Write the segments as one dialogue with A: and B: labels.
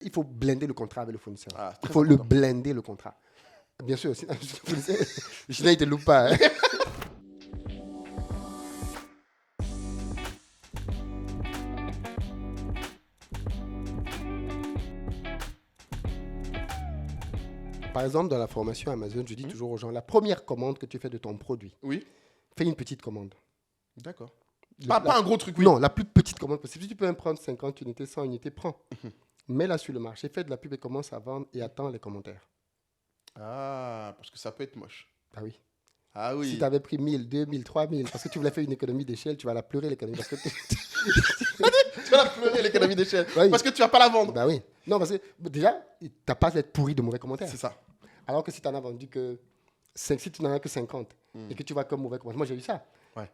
A: Il faut blinder le contrat avec le fournisseur.
B: Ah,
A: Il
B: très
A: faut le
B: important.
A: blinder le contrat. Bien sûr, sinon, sinon il ne te loupe pas. Hein. Par exemple, dans la formation Amazon, je dis toujours aux gens, la première commande que tu fais de ton produit,
B: Oui,
A: fais une petite commande.
B: d'accord.
A: Le-
B: Pas un gros truc, oui.
A: Non, la plus petite commande possible. Si tu peux en prendre 50 unités, 100 unités, prends. Mets-la sur le marché, fais de la pub et commence à vendre et attends les commentaires.
B: Ah, parce que ça peut être moche.
A: Ah oui.
B: Ah oui.
A: Si tu avais pris 1000, 2000, 3000, parce que tu voulais faire une économie d'échelle, tu vas la pleurer l'économie. Parce que
B: Tu vas la pleurer, l'économie d'échelle.
A: Oui.
B: Parce que tu vas pas la vendre.
A: bah oui. Non, parce que déjà, tu n'as pas à être pourri de mauvais commentaires.
B: C'est ça.
A: Alors que si tu n'en as vendu que 5, si tu n'en as que 50 et que tu vas comme mauvais commentaire. Moi, j'ai eu ça.
B: Ouais.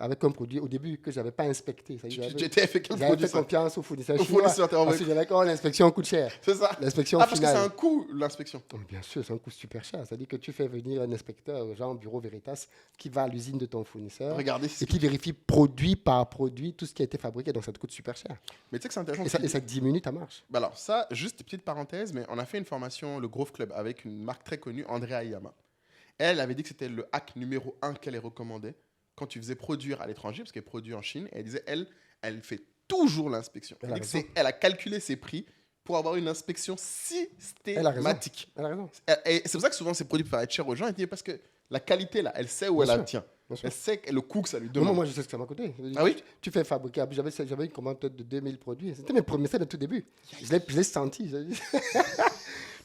A: Avec un produit au début que je n'avais pas inspecté.
B: Tu étais fait quel
A: J'avais
B: produit,
A: fait
B: ça?
A: confiance aux fournisseurs
B: Au
A: chinois.
B: fournisseur, t'es envoyé.
A: Parce que j'avais quand l'inspection coûte cher.
B: C'est ça.
A: L'inspection
B: Ah, parce que
A: finale.
B: c'est un coût, l'inspection.
A: Oh, bien sûr, c'est un coût super cher. C'est-à-dire que tu fais venir un inspecteur, genre Bureau Veritas, qui va à l'usine de ton fournisseur
B: Regardez si
A: et qui vérifie produit par produit tout ce qui a été fabriqué. Donc ça te coûte super cher.
B: Mais tu sais que c'est intéressant.
A: Et ça diminue ta marge.
B: Bah alors, ça, juste petite parenthèse, mais on a fait une formation, le Grove Club, avec une marque très connue, Andrea Iyama. Elle avait dit que c'était le hack numéro 1 qu'elle recommandait quand tu faisais produire à l'étranger, parce qu'elle produit en Chine. Et elle disait, elle fait toujours l'inspection.
A: Elle
B: Elle,
A: a
B: dit que
A: raison.
B: elle a calculé ses prix pour avoir une inspection
A: Elle a raison.
B: systématique.
A: Elle a raison.
B: Et c'est pour ça que souvent ces produits peuvent être chers aux gens. Elle dit, parce que la qualité, là, elle sait où
A: Bien
B: elle la
A: sûr.
B: tient.
A: Bien sûr.
B: Elle sait le coût que ça lui
A: Non,
B: demande.
A: moi, je sais ce que ça m'a coûté.
B: Ah oui?
A: Tu fais fabriquer. J'avais une commande peut-être de 2000 produits. C'était mes premiers, c'était le tout début. Je l'ai senti.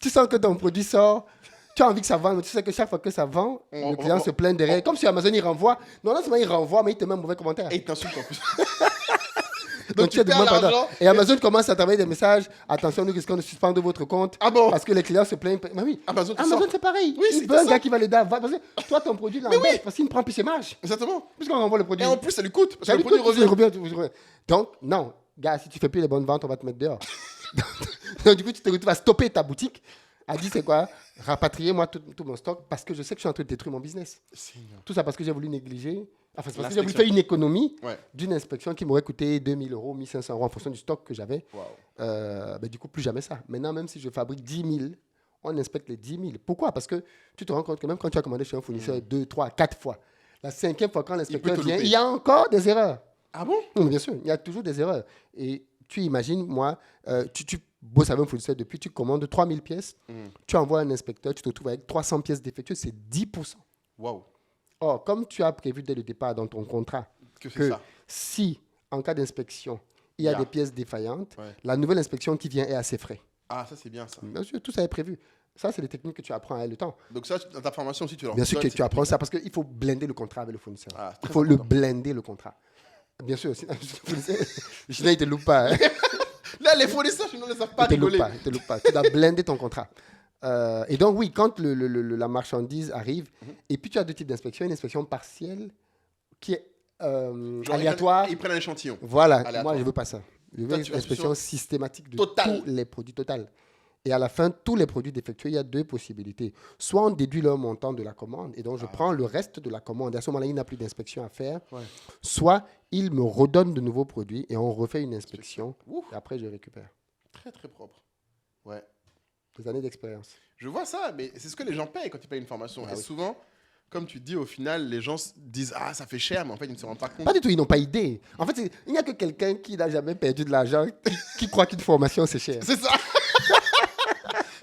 A: Tu sens que ton produit sort. Tu as envie que ça vende, mais tu sais que chaque fois que ça vend, le client se plaint derrière. Comme si Amazon, il renvoie. Non seulement il renvoie, mais il te met un mauvais commentaire.
B: Et il t'insulte en plus.
A: Donc tu as
B: perds l'argent.
A: Et Amazon commence à t'envoyer des messages. Attention, nous risquons de suspendre votre compte.
B: Ah bon?
A: Parce que les clients se plaignent. Mais oui.
B: Amazon, tu
A: Amazon,
B: sors.
A: c'est pareil.
B: Oui,
A: Il
B: c'est
A: veut un
B: ça.
A: gars qui va l'aider à vendre. Parce que toi, ton produit, il l'embête parce qu'il ne prend plus ses marges.
B: Exactement.
A: Puisqu'on renvoie le produit.
B: Et en plus, ça lui coûte. Parce
A: Ça
B: que le
A: lui
B: produit
A: coûte,
B: revient.
A: Donc, non, gars, si tu fais plus les bonnes ventes, on va te mettre dehors. Donc, du coup, tu te retrouves à stopper ta boutique. A dit, c'est quoi? Rapatriez-moi tout mon stock parce que je sais que je suis en train de détruire mon business.
B: Seigneur.
A: Tout ça parce que j'ai voulu négliger. Enfin, c'est parce que j'ai voulu
B: L'inspection.
A: faire une économie
B: Ouais.
A: d'une inspection qui m'aurait coûté 2000 euros, 1500 euros en fonction du stock que j'avais.
B: Waouh.
A: Du coup, plus jamais ça. Maintenant, même si je fabrique 10 000, on inspecte les 10 000. Pourquoi? Parce que tu te rends compte que même quand tu as commandé chez un fournisseur 2, 3, 4 fois, la 5e fois quand l'inspecteur
B: te
A: vient,
B: louper.
A: il y a encore des erreurs.
B: Ah bon?
A: Non, mais bien sûr, il y a toujours des erreurs. Et tu imagines, moi, tu bosses avec un fournisseur depuis, tu commandes 3000 pièces, tu envoies un inspecteur, tu te retrouves avec 300 pièces défectueuses, c'est 10%.
B: Waouh.
A: Or, comme tu as prévu dès le départ dans ton contrat
B: Que c'est
A: que
B: ça.
A: si, en cas d'inspection, il y a
B: Yeah.
A: des pièces défaillantes,
B: Ouais.
A: la nouvelle inspection qui vient est à ses frais.
B: Ah, ça, c'est bien ça.
A: Bien sûr, tout ça est prévu. Ça, c'est les techniques que tu apprends avec le temps.
B: Donc, ça, dans ta formation aussi, tu leur
A: Bien sûr que
B: donnes
A: tu
B: ces
A: apprends ça
B: techniques-là.
A: parce qu'il faut blinder le contrat avec le fournisseur.
B: Ah,
A: Il
B: très
A: faut le
B: important.
A: blinder, le contrat. Bien sûr, sinon, le Chinois, il ne te loupe pas. Hein.
B: Là, les fournisseurs, ils ne savent pas
A: Il te loupe
B: rigoler.
A: pas, il te loupe pas. Tu dois blinder ton contrat. Et donc, oui, quand la marchandise arrive, et puis tu as deux types d'inspection. Une inspection partielle qui est
B: Genre,
A: aléatoire.
B: Ils prennent un échantillon.
A: Voilà,
B: Aléatoire.
A: moi, je ne veux pas ça. Je veux
B: Toi,
A: une
B: tu vas
A: inspection
B: sur-
A: systématique de
B: Totale.
A: tous les produits, total. Et à la fin, tous les produits défectueux, il y a deux possibilités. Soit on déduit le montant de la commande, et donc je prends le reste de la commande. Et à ce moment-là, il n'a plus d'inspection à faire.
B: Ouais.
A: Soit il me redonne de nouveaux produits, et on refait une inspection,
B: Ouf.
A: et après, je récupère.
B: Très, très propre. Ouais.
A: Des années d'expérience.
B: Je vois ça, mais c'est ce que les gens payent quand ils payent une formation.
A: Ah
B: et
A: oui.
B: souvent, comme tu dis, au final, les gens disent ah, ça fait cher, mais en fait, ils ne se rendent pas compte.
A: Pas du tout, ils n'ont pas idée. En fait, il n'y a que quelqu'un qui n'a jamais perdu de l'argent qui croit qu'une formation, c'est cher.
B: C'est ça.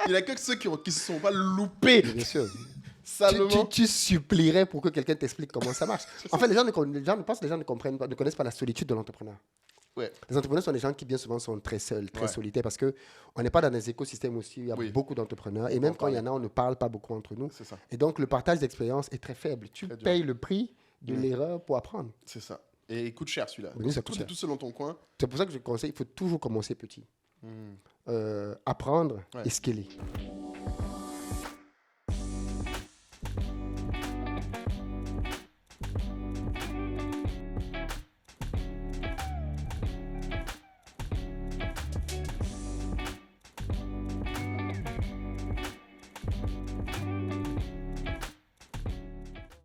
B: Il n'y a que ceux qui ne se sont pas loupés.
A: Bien sûr.
B: Salement.
A: Tu supplierais pour que quelqu'un t'explique comment ça marche. En fait, les gens ne comprennent pas, ne connaissent pas la solitude de l'entrepreneur.
B: Ouais.
A: Les entrepreneurs sont des gens qui bien souvent sont très seuls, très
B: Ouais.
A: solitaires, parce qu'on n'est pas dans des écosystèmes aussi, il y a
B: Oui.
A: beaucoup d'entrepreneurs, et
B: On
A: même
B: en
A: quand il y en a, on ne parle pas beaucoup entre nous.
B: C'est ça.
A: Et donc, le partage d'expérience est très faible. Tu
B: Très dur.
A: payes le prix de l'erreur pour apprendre.
B: C'est ça. Et il coûte cher celui-là.
A: Oui, ça coûte
B: Tout est
A: cher.
B: tout seul dans ton coin.
A: C'est pour ça que je conseille, il faut toujours commencer petit.
B: Hmm.
A: Apprendre
B: Ouais.
A: et scaler.